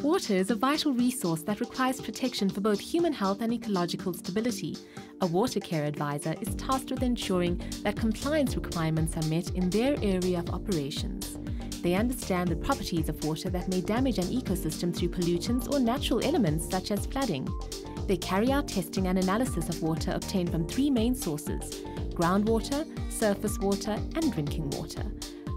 Water is a vital resource that requires protection for both human health and ecological stability. A water care advisor is tasked with ensuring that compliance requirements are met in their area of operations. They understand the properties of water that may damage an ecosystem through pollutants or natural elements such as flooding. They carry out testing and analysis of water obtained from three main sources: groundwater, surface water, and drinking water.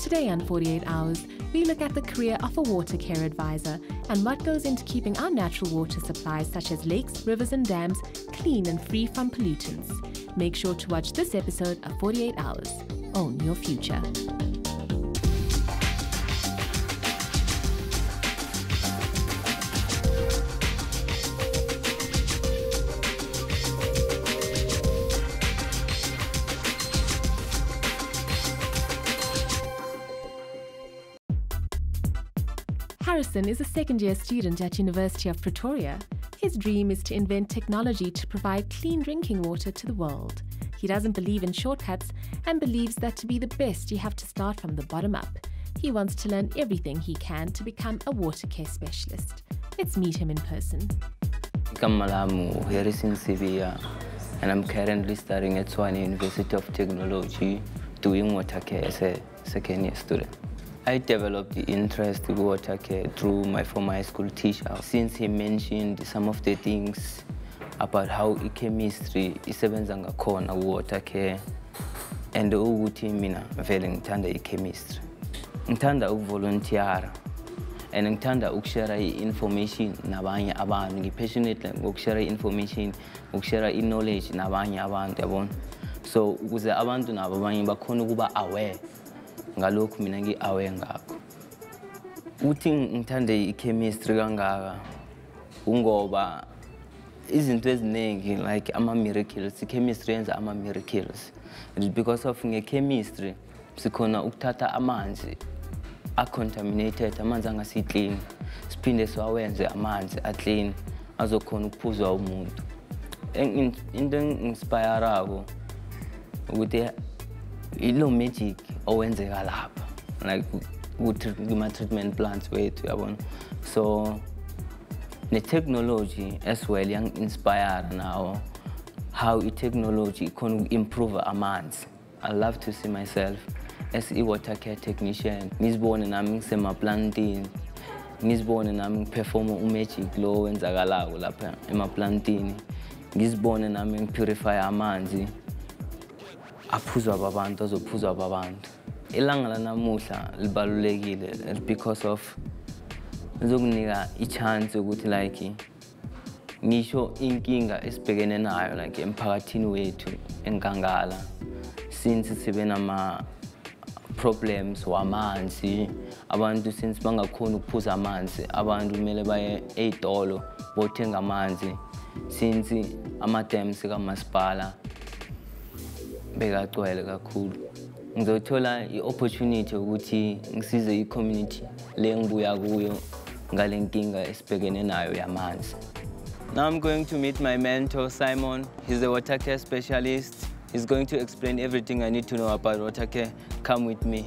Today on 48 Hours, we look at the career of a water care advisor and what goes into keeping our natural water supplies such as lakes, rivers and dams clean and free from pollutants. Make sure to watch this episode of 48 Hours. Own your future. Harrison is a second-year student at University of Pretoria. His dream is to invent technology to provide clean drinking water to the world. He doesn't believe in shortcuts and believes that to be the best you have to start from the bottom up. He wants to learn everything he can to become a water care specialist. Let's meet him in person. I'm Harrison Sivia, and I'm currently studying at Tshwane University of Technology, doing water care as a second-year student. I developed the interest in water care through my former high school teacher. Since he mentioned some of the things about how chemistry isebenza ngakhona water care, and ukuthi mina vele ngithanda chemistry. Ngithanda ukuvolunteer and ngithanda ukushare information nabanye abantu. Ngipassionate ngokushare information, ukushare knowledge nabanye abantu, yabona. So ukuze abantu nabo abanye bakhona ukuba aware ngalokhu mina ngi-aware ngakho. Uthi ngithande chemistry kangaka ungoba izinto eziningi like ama-miracles, chemistry yenza ama-miracles. It is because of chemistry sikhona ukuthatha amanzi a-contaminated, amanzi angasi-clean, siphinde siwawenze amanzi a-clean azokhona ukuphuzwa umuntu. Into engi-inspirako ukuthi ilo magic owenzeka lapha, like kuma-treatment plants wethu, yabona. So the technology as well yang-inspire now how technology can improve amanzi. I love to see myself as a water care technician. Ngizibone nami ngisemaplantini, ngizibone nami ngiperforma u-magic lo wenzakalako lapha emaplantini, ngizibone nami ngipurify amanzi aphuzwa babantu azophuzwa babantu. Ilanga lanamuhla libalulekile because of lizokunika i-chance ukuthi like ngisho inkinga esibhekene nayo like emphakathini wethu enkangala, since sibe nama problems wamanzi, abantu since bangakhona ukuphuza amanzi, abantu kumele baye ey'tolo bothenga amanzi, since ama-dams kamasipala bekagcwele kakhulu. Ngizothola i-opportunity ukuthi ngisize i-community le ngibuya kuyo ngale nkinga esibhekene nayo yamanzi. Now I'm going to meet my mentor, Simon. He's a water care specialist. He's going to explain everything I need to know about water care. Come with me.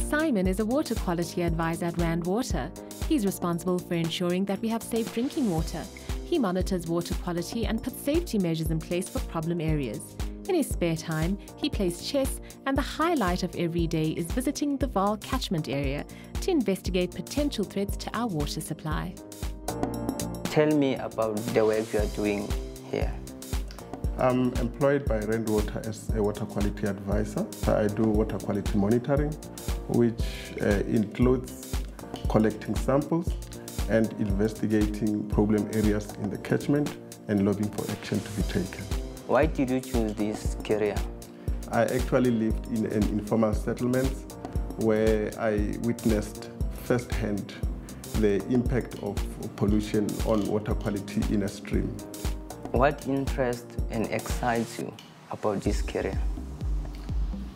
Simon is a water quality advisor at Rand Water. He's responsible for ensuring that we have safe drinking water. He monitors water quality and puts safety measures in place for problem areas. In his spare time, he plays chess, and the highlight of every day is visiting the Vaal catchment area to investigate potential threats to our water supply. Tell me about the work you are doing here. I'm employed by Rand Water as a water quality advisor. I do water quality monitoring, which includes collecting samples and investigating problem areas in the catchment and lobbying for action to be taken. Why did you choose this career? I actually lived in an informal settlement where I witnessed firsthand the impact of pollution on water quality in a stream. What interests and excites you about this career?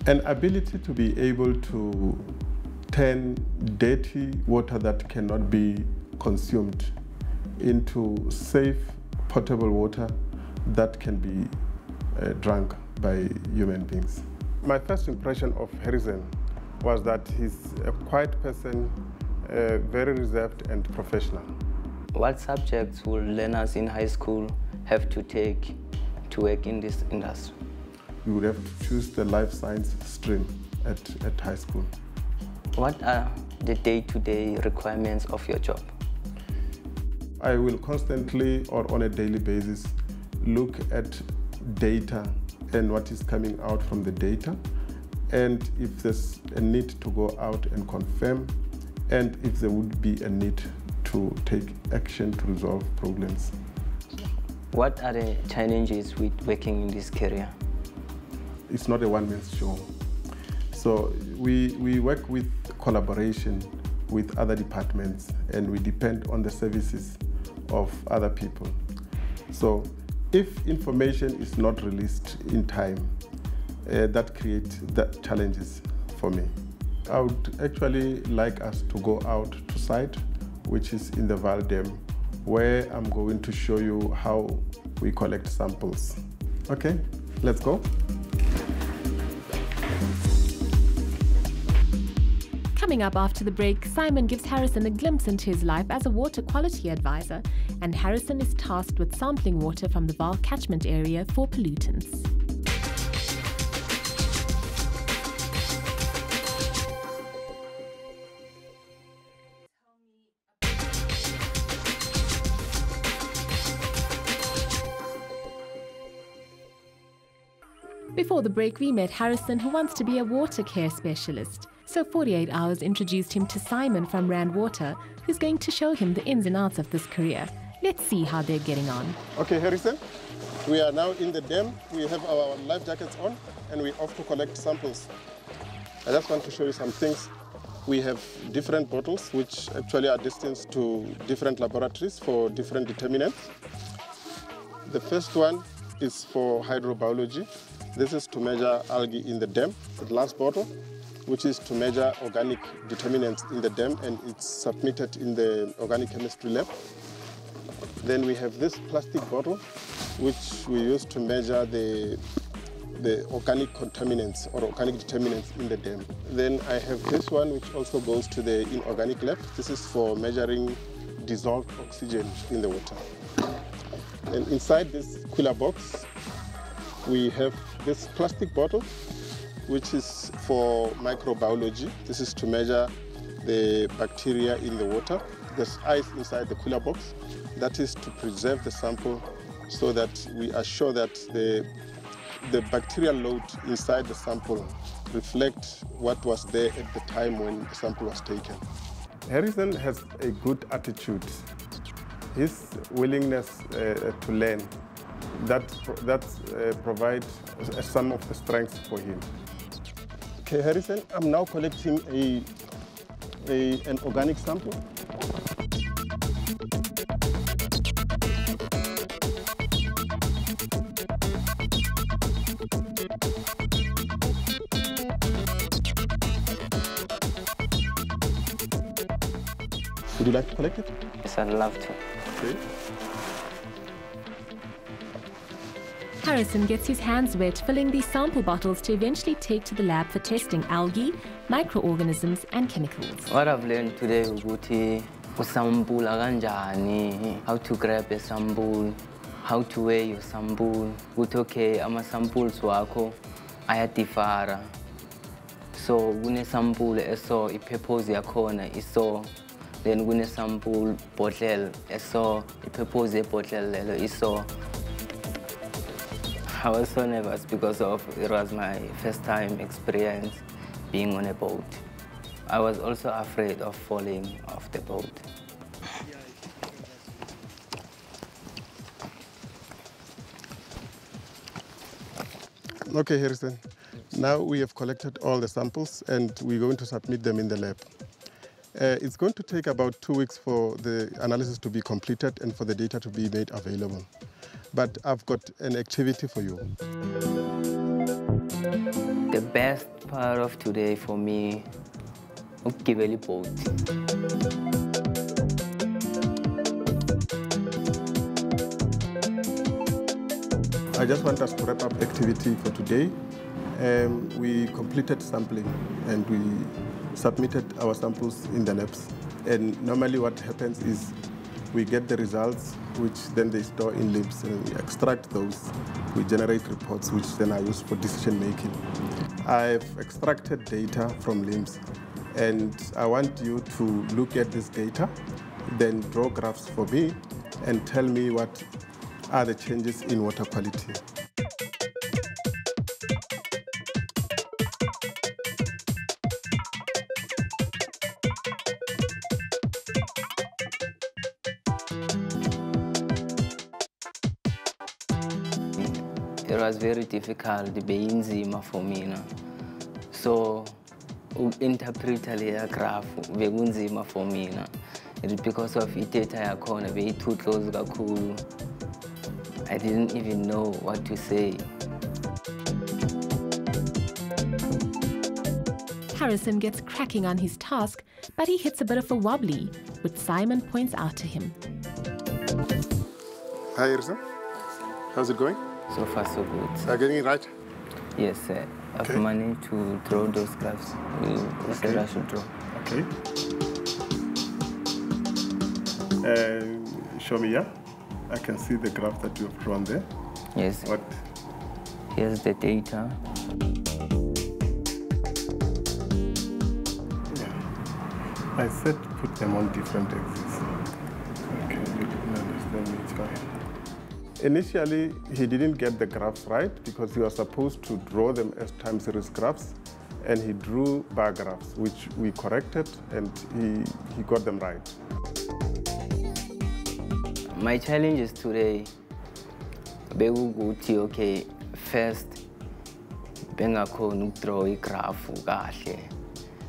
An ability to be able to turn dirty water that cannot be consumed into safe, potable water that can be drunk by human beings. My first impression of Harrison was that he's a quiet person, very reserved and professional. What subjects will learners in high school have to take to work in this industry? You would have to choose the life science stream at high school. What are the day-to-day requirements of your job? I will constantly or on a daily basis look at data and what is coming out from the data, and if there's a need to go out and confirm, and if there would be a need to take action to resolve problems. What are the challenges with working in this career? It's not a one-man show. So we work with collaboration with other departments, and we depend on the services of other people. So if information is not released in time, that creates challenges for me. I would actually like us to go out to site, which is in the Vaal Dam, where I'm going to show you how we collect samples. Okay, let's go. Coming up after the break, Simon gives Harrison a glimpse into his life as a water quality advisor, and Harrison is tasked with sampling water from the Vaal catchment area for pollutants. Before the break, we met Harrison, who wants to be a water care specialist. So 48 Hours introduced him to Simon from Rand Water, who's going to show him the ins and outs of this career. Let's see how they're getting on. Okay, Harrison, we are now in the dam. We have our life jackets on, and we're off to collect samples. I just want to show you some things. We have different bottles, which actually are destined to different laboratories for different determinants. The first one is for hydrobiology. This is to measure algae in the dam. The last bottle, which is to measure organic determinants in the dam, and it's submitted in the organic chemistry lab. Then we have this plastic bottle, which we use to measure the organic contaminants or organic determinants in the dam. Then I have this one, which also goes to the inorganic lab. This is for measuring dissolved oxygen in the water. And inside this cooler box, we have this plastic bottle, which is for microbiology. This is to measure the bacteria in the water. There's ice inside the cooler box. That is to preserve the sample so that we are sure that the bacterial load inside the sample reflects what was there at the time when the sample was taken. Harrison has a good attitude. His willingness to learn, that provides some of the strength for him. Okay, Harrison, I'm now collecting an organic sample. Would you like to collect it? Yes, I'd love to. Okay. Harrison gets his hands wet filling these sample bottles to eventually take to the lab for testing algae, microorganisms and chemicals. What I've learned today is usampula kanjani, how to grab a sample, how to weigh your sample, okay, ama-samples wakho ayadifara. So kune-sample eso ipurpose yakhona iso, then kune-sample bottle eso ipurpose yebottle lelo iso. I was so nervous because it was my first time experience being on a boat. I was also afraid of falling off the boat. Okay, Harrison. Now we have collected all the samples and we're going to submit them in the lab. It's going to take about 2 weeks for the analysis to be completed and for the data to be made available. But I've got an activity for you. The best part of today for me is the boat. I just want us to wrap up the activity for today We completed sampling and we submitted our samples in the labs. And normally what happens is we get the results, which then they store in LIMS, and we extract those. We generate reports, which then are used for decision making. I've extracted data from LIMS, and I want you to look at this data, then draw graphs for me, and tell me what are the changes in water quality. It was very difficult, beinzima for me. So, interpret the graph, bekunzima for me. It's because of the data yakhona too close kakhulu. I didn't even know what to say. Harrison gets cracking on his task, but he hits a bit of a wobbly, which Simon points out to him. Hi, Harrison. How's it going? So far, so good. Are you getting it right? Yes, sir. I've managed to draw those graphs. You said I should draw. Okay. Show me, yeah? I can see the graph that you've drawn there. Yes. What? Here's the data. Yeah. I said put them on different axes. Okay, you didn't understand me, it's fine. Initially, he didn't get the graphs right because he was supposed to draw them as time series graphs, and he drew bar graphs, which we corrected, and he got them right. My challenges today, okay, first, bengakhona draw a graph kahle,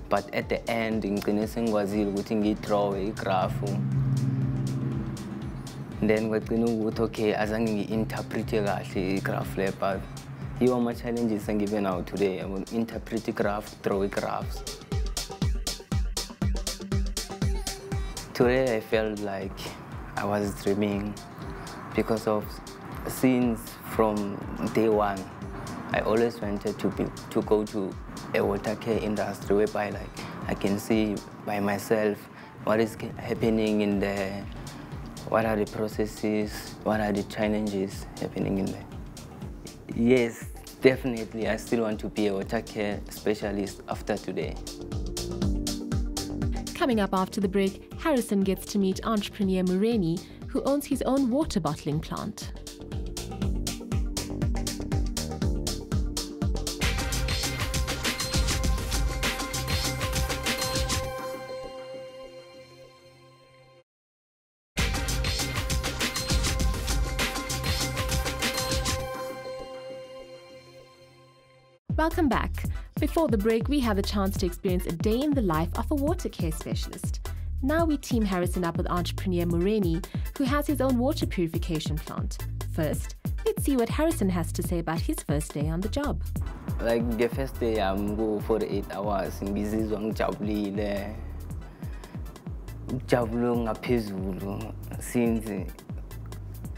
but at the end, ngicine sengikwazile ukuthi ngidraw a graph. Then we're going to okay, as I interpret the graph, but here are my challenges I'm giving out today. I will interpret the graph, draw graphs. Today I felt like I was dreaming because of since from day one, I always wanted to go to a water care industry whereby I can see by myself what is happening in there. What are the processes? What are the challenges happening in there? Yes, definitely. I still want to be a water care specialist after today. Coming up after the break, Harrison gets to meet entrepreneur Murendeni, who owns his own water bottling plant. Welcome back. Before the break, we had the chance to experience a day in the life of a water care specialist. Now we team Harrison up with entrepreneur Murendeni, who has his own water purification plant. First, let's see what Harrison has to say about his first day on the job. Like the first day, I'm go for 8 hours. Ngizizwa ngijabulile. Ujabule ngaphezulu since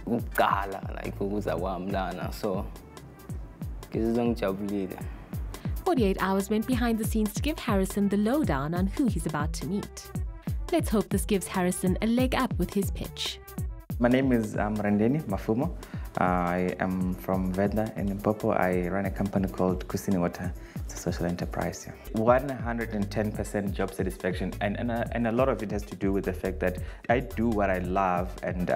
uqala like ukuza kwami lana. So 48 hours went behind the scenes to give Harrison the lowdown on who he's about to meet. Let's hope this gives Harrison a leg up with his pitch. My name is Murendeni Mafumo. I am from Vaal in Limpopo. I run a company called Kusini Water. It's a social enterprise. 110% job satisfaction, and a lot of it has to do with the fact that I do what I love, and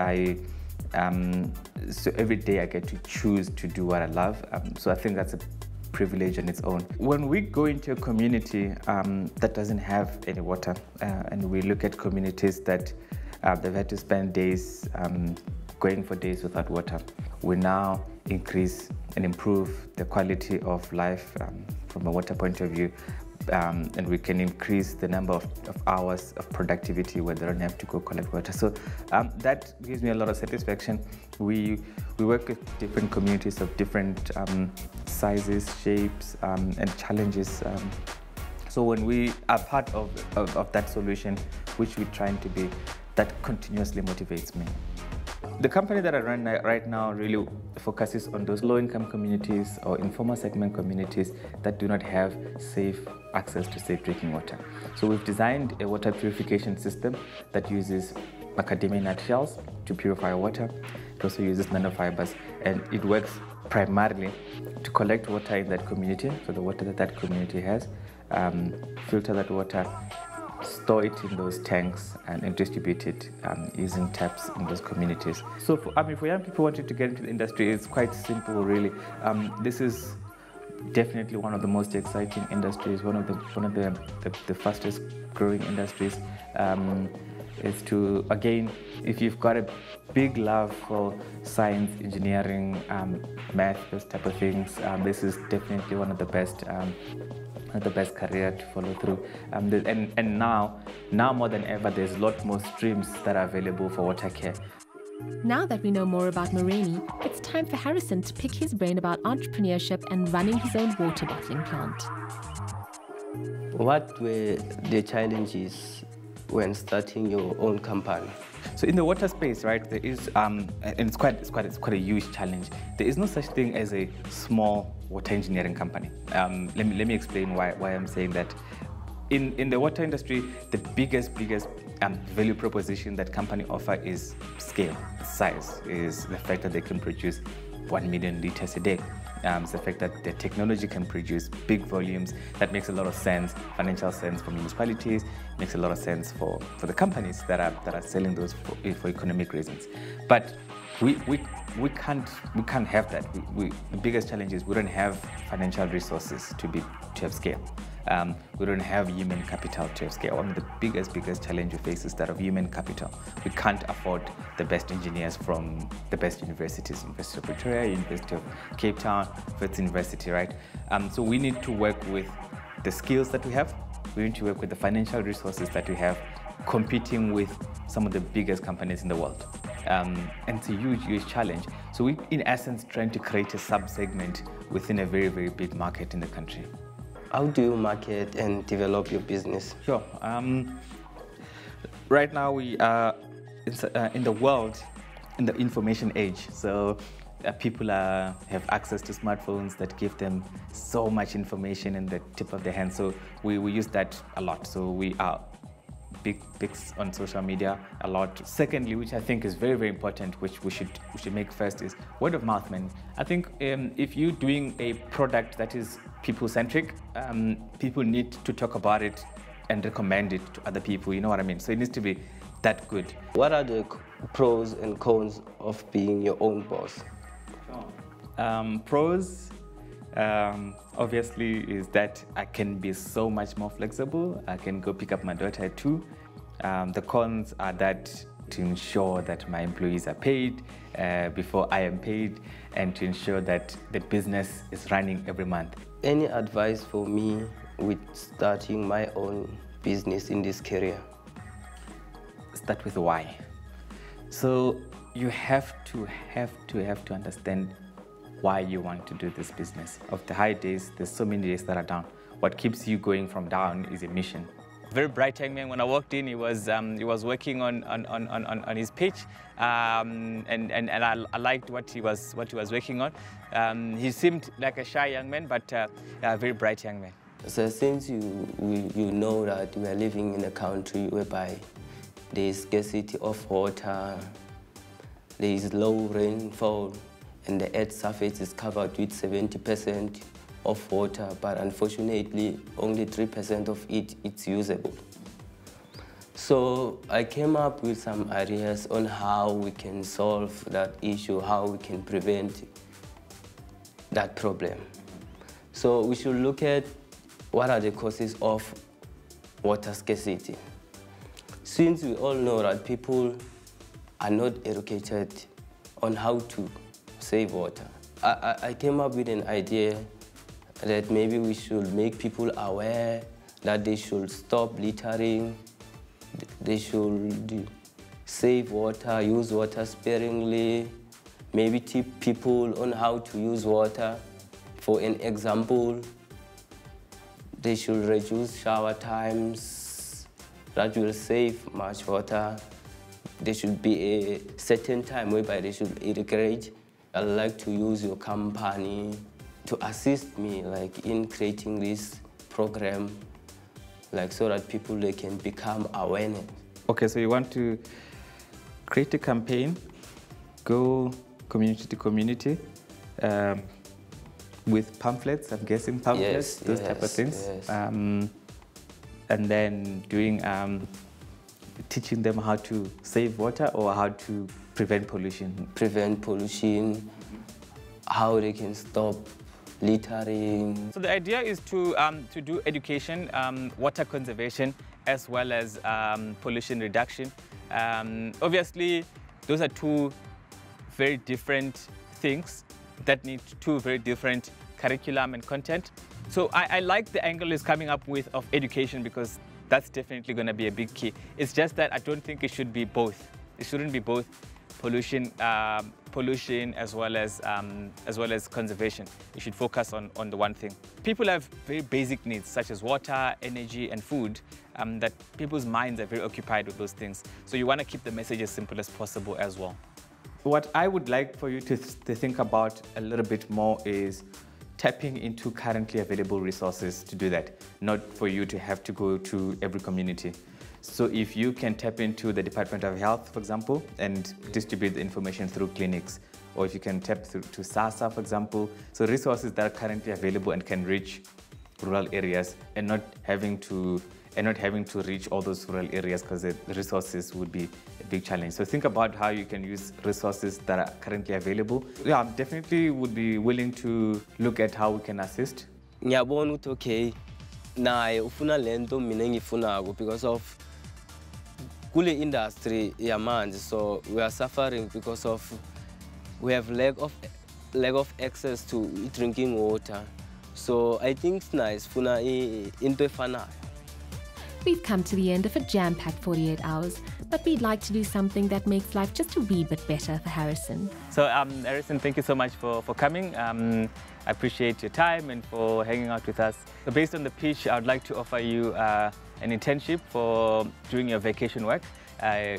so every day I get to choose to do what I love. So I think that's a privilege on its own. When we go into a community that doesn't have any water, and we look at communities that they've had to spend days going for days without water, we now increase and improve the quality of life from a water point of view. And we can increase the number of hours of productivity where they don't have to go collect water. So that gives me a lot of satisfaction. We work with different communities of different sizes, shapes, and challenges. So when we are part of that solution, which we're trying to be, that continuously motivates me. The company that I run right now really focuses on those low-income communities or informal segment communities that do not have safe access to safe drinking water. So we've designed a water purification system that uses macadamia nut shells to purify water. It also uses nanofibers, and it works primarily to collect water in that community, so the water that that community has, filter that water, store it in those tanks, and distribute it using taps in those communities. So for young people wanting to get into the industry, it's quite simple, really. This is definitely one of the most exciting industries, one of the fastest growing industries. Is to, again, if you've got a big love for science, engineering, math, those type of things, this is definitely one of the best career to follow through. And now more than ever, there's a lot more streams that are available for water care. Now that we know more about Murendeni, it's time for Harrison to pick his brain about entrepreneurship and running his own water bottling plant. What were the challenges when starting your own company? So in the water space, right, there is, and it's quite a huge challenge. There is no such thing as a small water engineering company. Let me explain why I'm saying that. In the water industry, the biggest value proposition that company offer is scale, size, is the fact that they can produce 1 million liters a day. It's the fact that the technology can produce big volumes. That makes a lot of sense, financial sense for municipalities, makes a lot of sense for the companies that are selling those for economic reasons. But we can't have that. The biggest challenge is we don't have financial resources to have scale. We don't have human capital to have scale. One of the biggest challenge we face is that of human capital. We can't afford the best engineers from the best universities, University of Pretoria, University of Cape Town, Wits University, right? So we need to work with the skills that we have. We need to work with the financial resources that we have, competing with some of the biggest companies in the world. And it's a huge challenge. So we, in essence, trying to create a sub-segment within a very big market in the country. How do you market and develop your business? Sure. Right now we are in the world, in the information age. So people have access to smartphones that give them so much information in the tip of their hand. So we use that a lot. So we are big on social media a lot. Secondly, which I think is very important, which we should make first, is word of mouth, man. I think if you're doing a product that is people-centric, people need to talk about it and recommend it to other people, you know what I mean? So it needs to be that good. What are the pros and cons of being your own boss? Pros, obviously, is that I can be so much more flexible. I can go pick up my daughter at 2. The cons are that to ensure that my employees are paid before I am paid, and to ensure that the business is running every month. Any advice for me with starting my own business in this career? Start with why. So you have to understand why you want to do this business. Of the high days, there's so many days that are down. What keeps you going from down is a mission. Very bright young man. When I walked in, he was working on his pitch, and I liked what he was working on. He seemed like a shy young man, but a very bright young man. So since you know that we are living in a country whereby there is scarcity of water, there is low rainfall, and the earth's surface is covered with 70% of water, but unfortunately only 3% of it is usable. So I came up with some ideas on how we can solve that issue, how we can prevent that problem. So we should look at what are the causes of water scarcity. Since we all know that people are not educated on how to save water, I came up with an idea that maybe we should make people aware that they should stop littering, they should save water, use water sparingly, maybe teach people on how to use water. For an example, they should reduce shower times. That will save much water. there should be a certain time whereby they should irrigate. I'd like to use your company to assist me like in creating this program, like so that people they can become awareness. Okay, so you want to create a campaign, go community to community, with pamphlets, I'm guessing pamphlets, those type of things. Yes. And then doing, teaching them how to save water or how to prevent pollution. Prevent pollution, how they can stop littering. So the idea is to do education, water conservation, as well as pollution reduction. Obviously, those are two very different things that need two very different curriculum and content. So I like the angle is coming up with of education, because that's definitely going to be a big key. It's just that I don't think it should be both. It shouldn't be both pollution as well as conservation. You should focus on the one thing. People have very basic needs such as water, energy, and food. That people's minds are very occupied with those things. So you want to keep the message as simple as possible as well. What I would like for you to think about a little bit more is tapping into currently available resources to do that, not for you to have to go to every community. So if you can tap into the Department of Health, for example, and distribute the information through clinics, or if you can tap through to SASA, for example, so resources that are currently available and can reach rural areas, and not having to reach all those rural areas, because the resources would be a big challenge. So think about how you can use resources that are currently available. Yeah, I definitely would be willing to look at how we can assist. Ngiyabona ukuthi okay, naye ufuna lento mina engifunako because of kule industry yamanzi, so we are suffering because of we have lack of access to drinking water. So I think it's nice funa into efanayo. We've come to the end of a jam-packed 48 hours, but we'd like to do something that makes life just a wee bit better for Harrison. So Harrison, thank you so much for coming. I appreciate your time and for hanging out with us. So based on the pitch, I would like to offer you an internship for during your vacation work.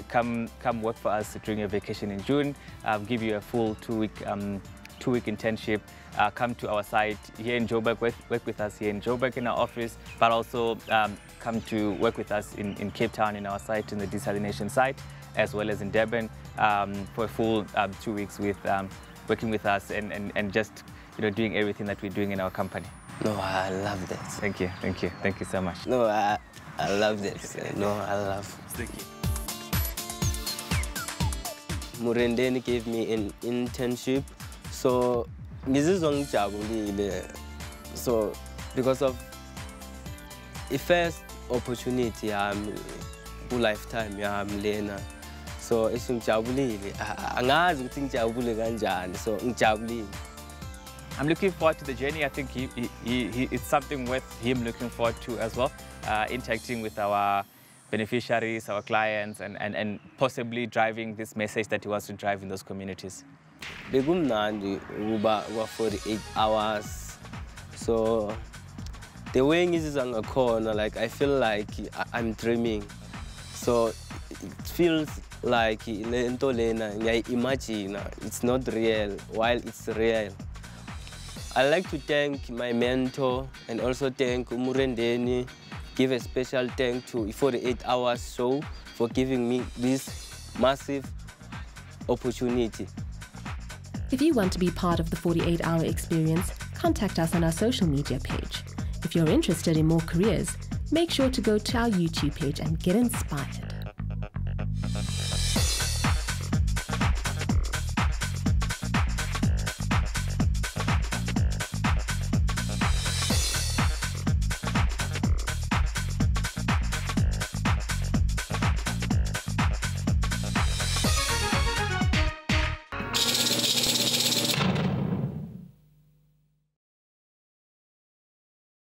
Come work for us during your vacation in June. I'll give you a full two-week internship. Come to our site here in Joburg, work with us here in Joburg in our office, but also come to work with us in Cape Town in our site, in the desalination site, as well as in Durban for a full 2 weeks with working with us and just doing everything that we're doing in our company. No, I love that. Thank you so much. No, I love that. No, I love. Thank you. Murendeni gave me an internship, so ngizizwa ngijabulile. So because of the first opportunity yami ku lifetime yami lena, so ngijabulile. Angazi ukuthi ngijabule kanjani, so ngijabulile. I'm looking forward to the journey. I think it's something worth him looking forward to as well, interacting with our beneficiaries, our clients, and possibly driving this message that he wants to drive in those communities. Begumnandi uba 48 hours. So the way ngizizwa ngakhona, like I feel like I'm dreaming. So it feels like lento lena ngiyayimagine, it's not real while it's real. I'd like to thank my mentor and also thank Murendeni. Give a special thank to 48 Hours Show for giving me this massive opportunity. If you want to be part of the 48-hour experience, contact us on our social media page. If you're interested in more careers, make sure to go to our YouTube page and get inspired.